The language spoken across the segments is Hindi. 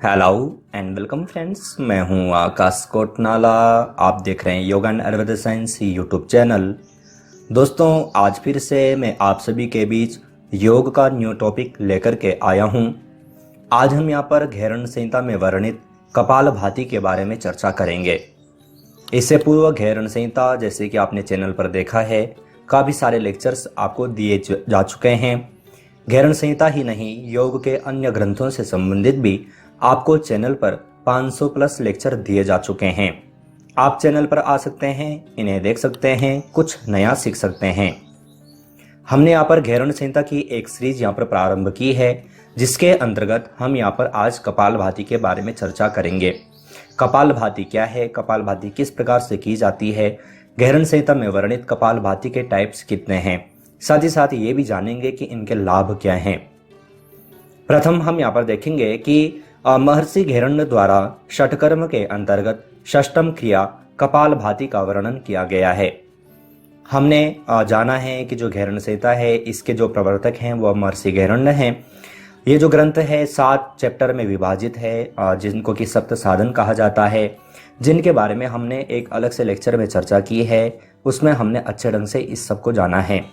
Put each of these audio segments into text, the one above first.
हेलो एंड वेलकम फ्रेंड्स, मैं हूं आकाश कोटनाला। आप देख रहे हैं yoga and Ayurveda science YouTube channel. दोस्तों, आज फिर से मैं आप सभी के बीच योग का न्यू टॉपिक लेकर के आया हूं। आज हम यहां पर घेरण संहिता में वर्णित कपालभाति के बारे में चर्चा करेंगे। इससे पूर्व घेरण संहिता, जैसे कि आपने चैनल पर देखा है, काफ़ी सारे लेक्चर्स आपको दिए जा चुके हैं। घेरण संहिता ही नहीं, योग के अन्य ग्रंथों से संबंधित भी आपको चैनल पर 500 प्लस लेक्चर दिए जा चुके हैं। आप चैनल पर आ सकते हैं, इन्हें देख सकते हैं, कुछ नया सीख सकते हैं। हमने यहाँ पर घेरण संहिता की एक सीरीज यहाँ पर प्रारंभ की है, जिसके अंतर्गत हम यहाँ पर आज कपालभाति के बारे में चर्चा करेंगे। कपालभाति क्या है, कपालभाति किस प्रकार से की जाती है, घेरण संहिता में वर्णित कपालभाति के टाइप्स कितने हैं, साथ ही साथ ये भी जानेंगे कि इनके लाभ क्या हैं। प्रथम हम यहाँ पर देखेंगे कि महर्षि घेरण्य द्वारा षटकर्म के अंतर्गत षष्टम क्रिया कपालभाति का वर्णन किया गया है। हमने जाना है कि जो घेरण संहिता है, इसके जो प्रवर्तक हैं वह महर्षि घेरण्य हैं। ये जो ग्रंथ है 7 चैप्टर में विभाजित है, जिनको कि सप्त साधन कहा जाता है, जिनके बारे में हमने एक अलग से लेक्चर में चर्चा की है। उसमें हमने अच्छे ढंग से इस सब को जाना है।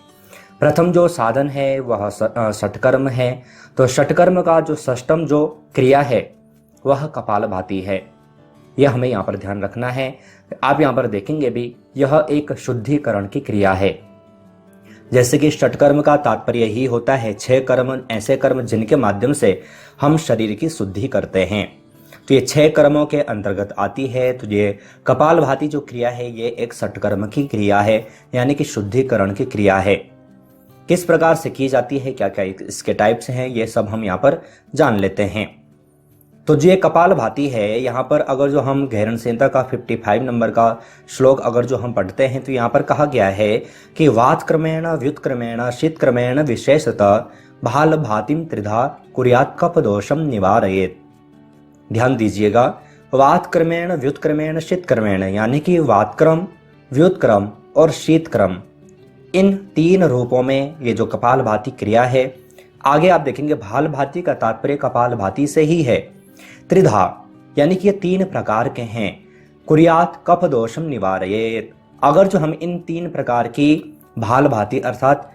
प्रथम जो साधन है वह षटकर्म है। तो षटकर्म का जो षष्टम जो क्रिया है वह कपालभाति है। यह हमें यहाँ पर ध्यान रखना है। आप यहाँ पर देखेंगे भी, यह एक शुद्धिकरण की क्रिया है। जैसे कि षटकर्म का तात्पर्य ही होता है 6 कर्म, ऐसे कर्म जिनके माध्यम से हम शरीर की शुद्धि करते हैं। तो ये 6 कर्मों के अंतर्गत आती है। तो ये कपालभाति जो क्रिया है, ये एक षटकर्म की क्रिया है, यानी कि शुद्धिकरण की क्रिया है। किस प्रकार से की जाती है, क्या क्या इसके टाइप्स हैं, ये सब हम यहाँ पर जान लेते हैं। तो जो ये कपालभाति है, यहाँ पर अगर जो हम घेरण संहिता का 55 नंबर का श्लोक अगर जो हम पढ़ते हैं, तो यहाँ पर कहा गया है कि वात क्रमेण व्युत्क्रमेण शीत क्रमेण विशेषतः भाल भातिम त्रिधा कुर्यात् कफ दोषम निवारयेत्। ध्यान दीजिएगा, वात क्रमेण व्युत्क्रमेण शीत क्रमेण, यानी कि वातक्रम, व्युत्क्रम और शीतक्रम, इन 3 रूपों में ये जो कपालभाति क्रिया है। आगे आप देखेंगे भाल भाति का तात्पर्य कपालभाति से ही है। त्रिधा यानी कि ये 3 प्रकार के हैं। कुर्यात् कफ दोषम निवारयेत्, अगर जो हम इन 3 प्रकार की भाल भाति अर्थात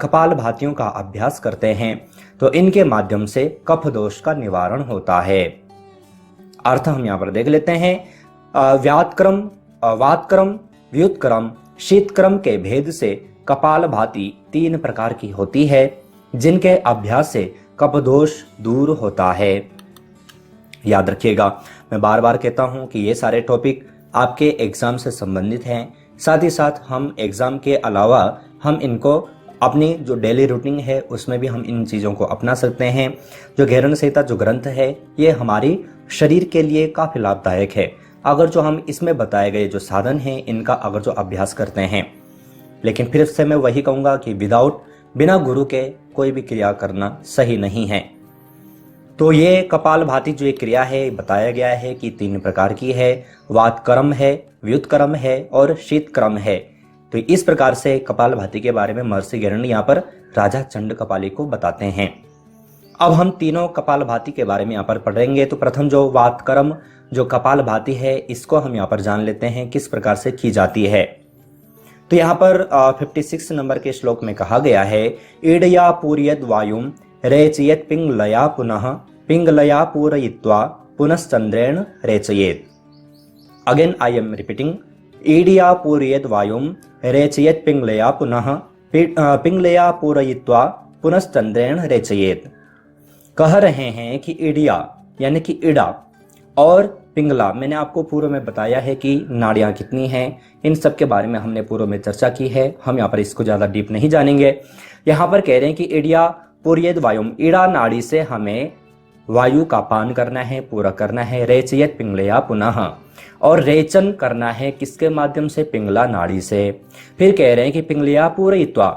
कपालभातियों का अभ्यास करते हैं, तो इनके माध्यम से कफ दोष का निवारण होता है। अर्थ हम यहाँ पर देख लेते हैं। व्यातक्रम, वातक्रम, व्युत्क्रम, शीतक्रम के भेद से कपालभाति 3 प्रकार की होती है, जिनके अभ्यास से कफदोष दूर होता है। याद रखिएगा, मैं बार बार कहता हूं कि ये सारे टॉपिक आपके एग्जाम से संबंधित हैं। साथ ही साथ हम एग्जाम के अलावा हम इनको अपनी जो डेली रूटीन है उसमें भी हम इन चीज़ों को अपना सकते हैं। जो घेरण संहिता जो ग्रंथ है, ये हमारी शरीर के लिए काफ़ी लाभदायक है, अगर जो हम इसमें बताए गए जो साधन हैं इनका अगर जो अभ्यास करते हैं। लेकिन फिर से मैं वही कहूँगा कि बिना गुरु के कोई भी क्रिया करना सही नहीं है। तो ये कपालभाति जो एक क्रिया है, बताया गया है कि 3 प्रकार की है। वातक्रम है, व्युत्क्रम है और शीतक्रम है। तो इस प्रकार से कपालभाति के बारे में महर्षि घेरण्य यहाँ पर राजा चंड कपाली को बताते हैं। अब हम तीनों कपालभाति के बारे में यहाँ पर पढ़ेंगे। तो प्रथम जो वातक्रम जो कपालभाति है, इसको हम यहाँ पर जान लेते हैं किस प्रकार से की जाती है। तो यहाँ पर 56 नंबर के श्लोक में कहा गया है, ईडया पूरयद वायुम रेचयेत् पिंगलया पुनः पिंगलया पूरयित्वा पुनश्चंद्रेण रेचयेत्। अगेन आई एम रिपीटिंग, ईडया पूरयद वायुम रेचयेत् पिंगलया पुनः पिंगलया पूरयित्वा पुनश्चंद्रेण रेचयेत्। कह रहे हैं कि ईडिया यानी कि ईड़ा और पिंगला, मैंने आपको पूर्व में बताया है कि नाड़ियां कितनी हैं, इन सब के बारे में हमने पूर्व में चर्चा की है। हम यहाँ पर इसको ज़्यादा डीप नहीं जानेंगे। यहाँ पर कह रहे हैं कि ईडिया पूर्यद वायुम, ईड़ा नाड़ी से हमें वायु का पान करना है, पूरा करना है। रेचयेत् पिंगलया पुनः, और रेचन करना है किसके माध्यम से, पिंगला नाड़ी से। फिर कह रहे हैं कि पिंगलया पूरयित्वा,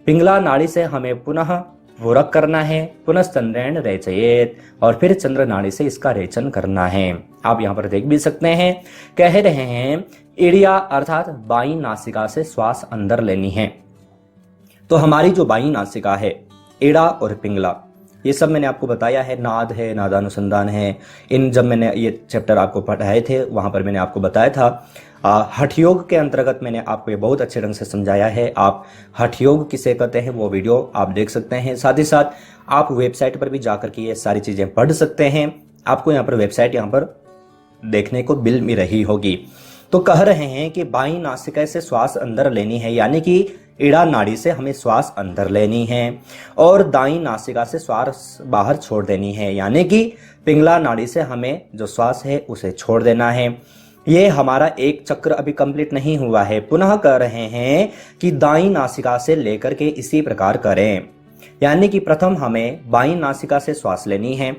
पिंगला नाड़ी से हमें पुनः पूरक करना है, पुनश्चंद्रेण रेचयेत्, और फिर चंद्र नाड़ी से इसका रेचन करना है। आप यहाँ पर देख भी सकते हैं, कह रहे हैं ईडिया अर्थात बाईं नासिका से श्वास अंदर लेनी है। तो हमारी जो बाईं नासिका है, ईड़ा और पिंगला, ये सब मैंने आपको बताया है। नाद है, नादानुसंधान है, इन जब मैंने ये चैप्टर आपको पढ़ाए थे वहाँ पर मैंने आपको बताया था। हठ योग के अंतर्गत मैंने आपको ये बहुत अच्छे ढंग से समझाया है। आप हठ योग किसे कहते हैं वो वीडियो आप देख सकते हैं। साथ ही साथ आप वेबसाइट पर भी जाकर के ये सारी चीज़ें पढ़ सकते हैं। आपको यहाँ पर वेबसाइट यहाँ पर देखने को मिल रही होगी। तो कह रहे हैं कि बाईं नासिका से श्वास अंदर लेनी है, यानी कि ईड़ा नाड़ी से हमें श्वास अंदर लेनी है, और दाईं नासिका से श्वास बाहर छोड़ देनी है, यानी कि पिंगला नाड़ी से हमें जो श्वास है उसे छोड़ देना है। ये हमारा एक चक्र अभी कंप्लीट नहीं हुआ है। पुनः कह रहे हैं कि दाईं नासिका से लेकर के इसी प्रकार करें, यानी कि प्रथम हमें बाईं नासिका से श्वास लेनी है।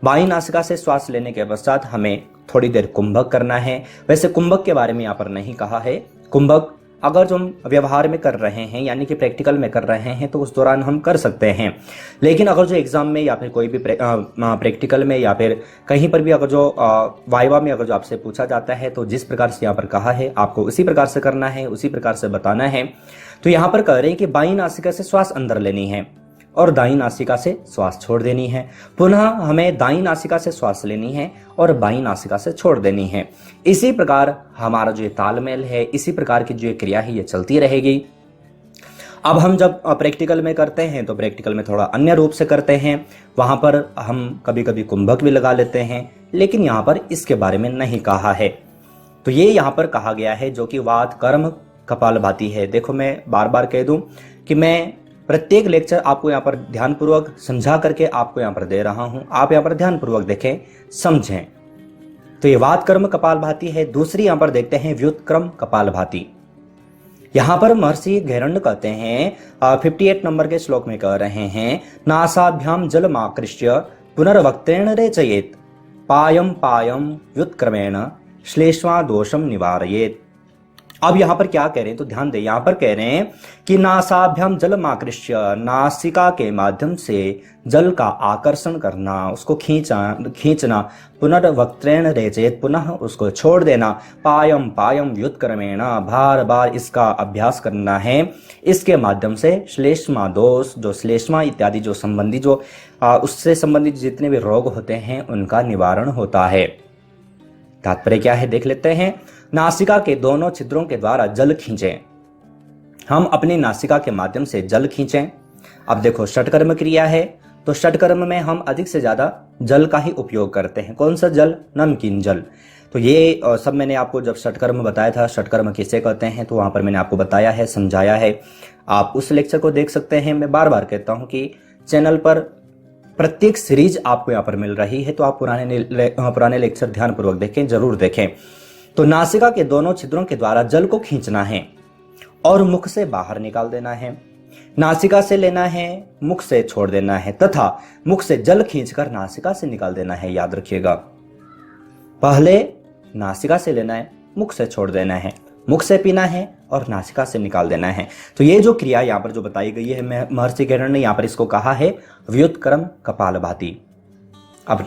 बाईं नासिका से श्वास लेने के पश्चात हमें थोड़ी देर कुंभक करना है। वैसे कुंभक के बारे में यहाँ पर नहीं कहा है। कुंभक अगर जो हम व्यवहार में कर रहे हैं यानी कि प्रैक्टिकल में कर रहे हैं तो उस दौरान हम कर सकते हैं, लेकिन अगर जो एग्जाम में या फिर कोई भी प्रैक्टिकल में या फिर कहीं पर भी अगर जो वाइवा में अगर जो आपसे पूछा जाता है तो जिस प्रकार से यहाँ पर कहा है आपको उसी प्रकार से करना है, उसी प्रकार से बताना है। तो यहाँ पर कह रहे हैं कि बाईं नासिका से श्वास अंदर लेनी है और दाईं नासिका से श्वास छोड़ देनी है। पुनः हमें दाईं नासिका से श्वास लेनी है और बाईं नासिका से छोड़ देनी है। इसी प्रकार हमारा जो तालमेल है, इसी प्रकार की जो क्रिया है ये चलती रहेगी। अब हम जब प्रैक्टिकल में करते हैं तो प्रैक्टिकल में थोड़ा अन्य रूप से करते हैं। वहां पर हम कभी कभी कुंभक भी लगा लेते हैं, लेकिन यहाँ पर इसके बारे में नहीं कहा है। तो ये यहाँ पर कहा गया है जो कि वात कर्म कपालभाति है। देखो मैं बार बार कह दूं कि मैं प्रत्येक लेक्चर आपको यहाँ पर ध्यानपूर्वक समझा करके आपको यहाँ पर दे रहा हूं। आप यहाँ पर ध्यानपूर्वक देखें, समझें। तो ये वात कर्म कपालभाति है। दूसरी यहाँ पर देखते हैं व्युत्क्रम कपालभाति। यहाँ पर महर्षि घेरंड कहते हैं 58 नंबर के श्लोक में कह रहे हैं, नासाभ्याम जलमाकृष्य पुनर्वक्त्रेण रेचयेत पायम पायम व्युत्क्रमेण श्लेष्मा दोषम निवारयेत। अब यहाँ पर क्या कह रहे हैं तो ध्यान दें। यहाँ पर कह रहे हैं कि नासाभ्याम जलमाकृष्य, नासिका के माध्यम से जल का आकर्षण करना, उसको खींचना, पुनर्वक्त्रेण रेचेत, पुनः उसको छोड़ देना, पायम पायम व्युत्क्रमेण, बार बार इसका अभ्यास करना है। इसके माध्यम से श्लेष्मा दोष, जो श्लेष्मा इत्यादि जो संबंधी जो उससे संबंधित जितने भी रोग होते हैं उनका निवारण होता है। तात्पर्य क्या है देख लेते हैं। नासिका के दोनों छिद्रों के द्वारा जल खींचें। हम अपनी नासिका के माध्यम से जल खींचें। अब देखो षटकर्म क्रिया है, तो षटकर्म में हम अधिक से ज्यादा जल का ही उपयोग करते हैं। कौन सा जल? नमकीन जल। तो ये सब मैंने आपको जब षटकर्म बताया था, षटकर्म किसे कहते हैं, तो वहां पर मैंने आपको बताया है, समझाया है। आप उस लेक्चर को देख सकते हैं। मैं बार बार कहता हूं कि चैनल पर प्रत्येक सीरीज आपको यहाँ पर मिल रही है, तो आप पुराने लेक्चर ध्यानपूर्वक देखें, जरूर देखें। तो नासिका के दोनों छिद्रों के द्वारा जल को खींचना है और मुख से बाहर निकाल देना है। नासिका से लेना है, मुख से छोड़ देना है, तथा मुख से जल खींचकर नासिका से निकाल देना है। याद रखिएगा, पहले नासिका से लेना है, मुख से छोड़ देना है, मुख से पीना है और नासिका से निकाल देना है। तो ये जो क्रिया यहाँ पर जो बताई गई है, महर्षि घेरंड ने यहाँ पर इसको कहा है व्युत्क्रम कपालभाति। अब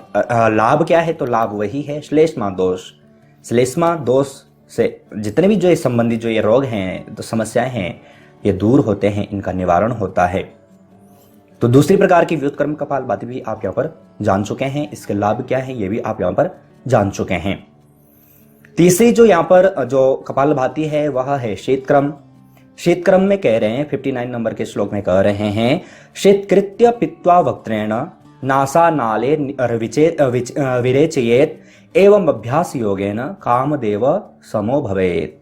लाभ क्या है, तो लाभ वही है श्लेष्मा दोष। श्लेष्मा दोष से जितने भी जो ये संबंधी जो ये रोग हैं, तो समस्याएं हैं, ये दूर होते हैं, इनका निवारण होता है। तो दूसरी प्रकार की व्युत्क्रम कपालभाति भी आप यहाँ पर जान चुके हैं। इसके लाभ क्या है ये भी आप यहाँ पर जान चुके हैं। तीसरी जो यहाँ पर जो कपालभाति है वह है शीतक्रम। शीतक्रम में कह रहे हैं 59 नंबर के श्लोक में कह रहे हैं, शीतकृत्य पित्वा वक्त्रेण नासा नाले विरेचयेत एवं अभ्यास योगेन कामदेव समो भवेत।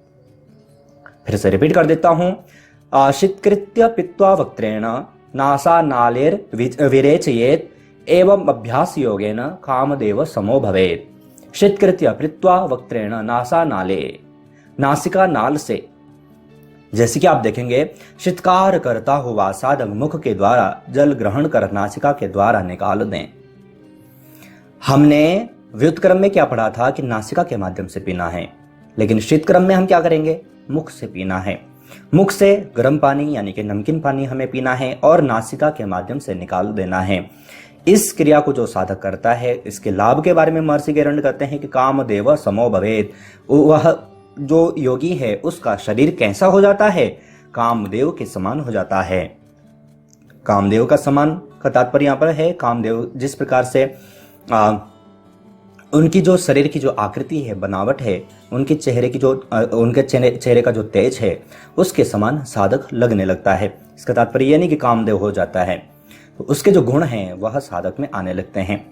फिर से रिपीट कर देता हूं, शीतकृत्य पित्वा वक्त्रेण नासा नालेर विरेचयेत एवं अभ्यास योगेन कामदेव समो भवेत। शीतकृत्य पित्वा वक्त्रेण नासा नाले, नासिका नाल से, जैसे कि आप देखेंगे शीतकार करता हुआ साधक मुख के द्वारा जल ग्रहण कर नासिका के द्वारा निकाल दें। हमने व्युत्क्रम में क्या पढ़ा था कि नासिका के माध्यम से पीना है, लेकिन शीतक्रम में हम क्या करेंगे, मुख से पीना है। मुख से गर्म पानी यानी कि नमकीन पानी हमें पीना है और नासिका के माध्यम से निकाल देना है। इस क्रिया को जो साधक करता है, इसके लाभ के बारे में महर्षि घेरंड कहते हैं कि कामदेव समो भवेत। वह जो योगी है उसका शरीर कैसा हो जाता है, कामदेव के समान हो जाता है। कामदेव का समान का तात्पर्य यहाँ पर है कामदेव जिस प्रकार से उनकी जो शरीर की जो आकृति है, बनावट है, उनके चेहरे की जो उनके चेहरे का जो तेज है उसके समान साधक लगने लगता है। इसका तात्पर्य यह नहीं कि कामदेव हो जाता है, तो उसके जो गुण हैं वह साधक में आने लगते हैं।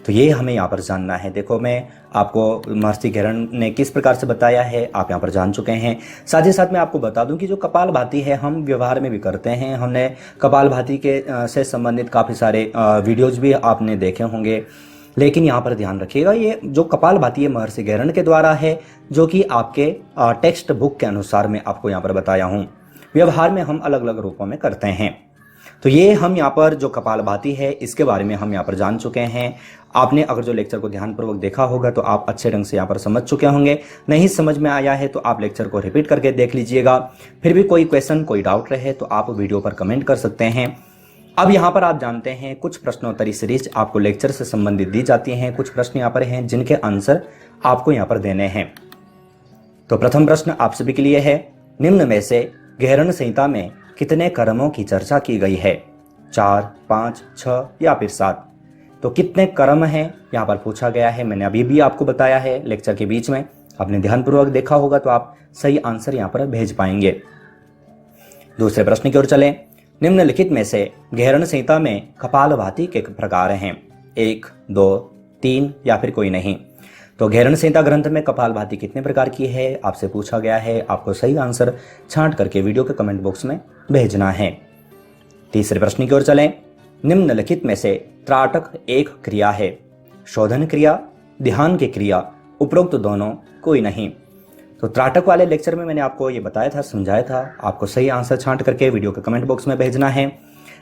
तो ये हमें यहाँ पर जानना है। देखो, मैं आपको महर्षि घेरण ने किस प्रकार से बताया है आप यहाँ पर जान चुके हैं। साथ ही साथ मैं आपको बता दूं कि जो कपालभाति है हम व्यवहार में भी करते हैं। हमने कपालभाति के से संबंधित काफ़ी सारे वीडियोज भी आपने देखे होंगे, लेकिन यहाँ पर ध्यान रखिएगा, ये जो कपालभाति है महर्षि घेरण के द्वारा है, जो कि आपके टेक्स्ट बुक के अनुसार मैं आपको यहाँ पर बताया हूँ। व्यवहार में हम अलग अलग रूपों में करते हैं। तो ये हम यहाँ पर जो कपालभाति है इसके बारे में हम यहाँ पर जान चुके हैं। आपने अगर जो लेक्चर को ध्यानपूर्वक देखा होगा तो आप अच्छे ढंग से यहाँ पर समझ चुके होंगे। नहीं समझ में आया है तो आप लेक्चर को रिपीट करके देख लीजिएगा। फिर भी कोई क्वेश्चन, कोई डाउट रहे तो आप वीडियो पर कमेंट कर सकते हैं। अब यहाँ पर आप जानते हैं कुछ प्रश्नोत्तरी सीरीज आपको लेक्चर से संबंधित दी जाती हैं। कुछ प्रश्न यहाँ पर हैं जिनके आंसर आपको यहाँ पर देने हैं। तो प्रथम प्रश्न आप सभी के लिए है, निम्न में से घेरण संहिता में कितने कर्मों की चर्चा की गई है? 4, 5, 6 या फिर 7? तो कितने कर्म हैं यहाँ पर पूछा गया है। मैंने अभी भी आपको बताया है लेक्चर के बीच में, आपने ध्यानपूर्वक देखा होगा तो आप सही आंसर यहाँ पर भेज पाएंगे। दूसरे प्रश्न की ओर चलें। निम्नलिखित में से घेरण संहिता में कपालभाति के प्रकार हैं? 1, 2, 3 या फिर कोई नहीं? तो घेरण संहिता ग्रंथ में कपालभाति कितने प्रकार की है आपसे पूछा गया है। आपको सही आंसर छांट करके वीडियो के कमेंट बॉक्स में भेजना है। तीसरे प्रश्न की ओर चलें। निम्नलिखित में से त्राटक एक क्रिया है? शोधन क्रिया, ध्यान की क्रिया, उपरोक्त दोनों, कोई नहीं? तो त्राटक वाले लेक्चर में मैंने आपको ये बताया था, समझाया था। आपको सही आंसर छांट करके वीडियो के कमेंट बॉक्स में भेजना है।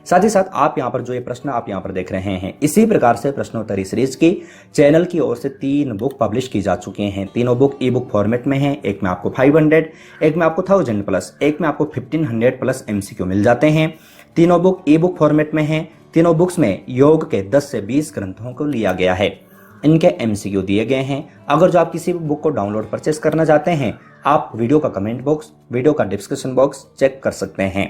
साथ ही साथ आप यहाँ पर जो ये प्रश्न आप यहाँ पर देख रहे हैं, इसी प्रकार से प्रश्नोत्तरी सीरीज की चैनल की ओर से 3 बुक पब्लिश की जा चुकी हैं। तीनों बुक ई बुक फॉर्मेट में हैं। एक में आपको 500, एक में आपको 1000 प्लस, एक में आपको 1500 प्लस MCQ मिल जाते हैं। तीनों बुक ई बुक फॉर्मेट में हैं। तीनों बुक्स में योग के 10 से 20 ग्रंथों को लिया गया है। इनके MCQ दिए गए हैं। अगर जो आप किसी भी बुक को डाउनलोड परचेस करना चाहते हैं, आप वीडियो का कमेंट बॉक्स, वीडियो का डिस्क्रिप्शन बॉक्स चेक कर सकते हैं।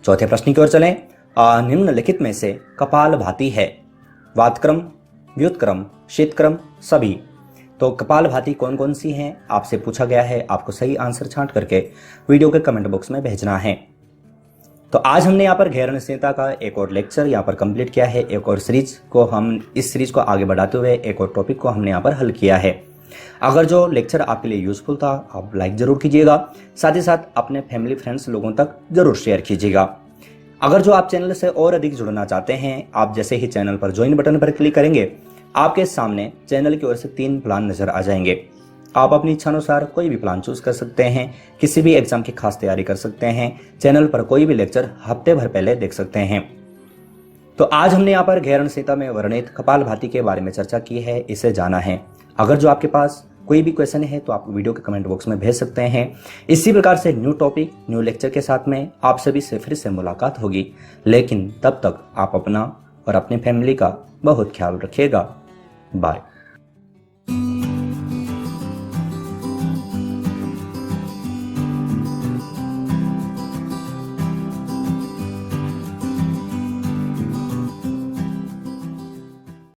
चौथे प्रश्न की ओर चलें। निम्नलिखित में से कपालभाति है? वातक्रम, व्युत्क्रम, शीतक्रम, सभी? तो कपालभाति कौन कौन सी हैं आपसे पूछा गया है। आपको सही आंसर छांट करके वीडियो के कमेंट बॉक्स में भेजना है। तो आज हमने यहाँ पर घेरण संहिता का एक और लेक्चर यहाँ पर कंप्लीट किया है। एक और सीरीज को हम इस सीरीज को आगे बढ़ाते हुए एक और टॉपिक को हमने यहाँ पर हल किया है। अगर जो लेक्चर आपके लिए यूजफुल था आप लाइक जरूर कीजिएगा। साथ ही साथ अपने फैमिली फ्रेंड्स लोगों तक जरूर शेयर कीजिएगा। अगर जो आप चैनल से और अधिक जुड़ना चाहते हैं, आप जैसे ही चैनल पर ज्वाइन बटन पर क्लिक करेंगे आपके सामने चैनल की ओर से 3 प्लान नजर आ जाएंगे। आप अपनी इच्छानुसार कोई भी प्लान चूज कर सकते हैं। किसी भी एग्जाम की खास तैयारी कर सकते हैं। चैनल पर कोई भी लेक्चर हफ्ते भर पहले देख सकते हैं। तो आज हमने यहाँ पर घेरण संहिता में वर्णित कपालभाति के बारे में चर्चा की है, इसे जाना है। अगर जो आपके पास कोई भी क्वेश्चन है तो आप वीडियो के कमेंट बॉक्स में भेज सकते हैं। इसी प्रकार से न्यू टॉपिक, न्यू लेक्चर के साथ में आप सभी से फिर से मुलाकात होगी। लेकिन तब तक आप अपना और अपनी फैमिली का बहुत ख्याल रखिएगा। बाय।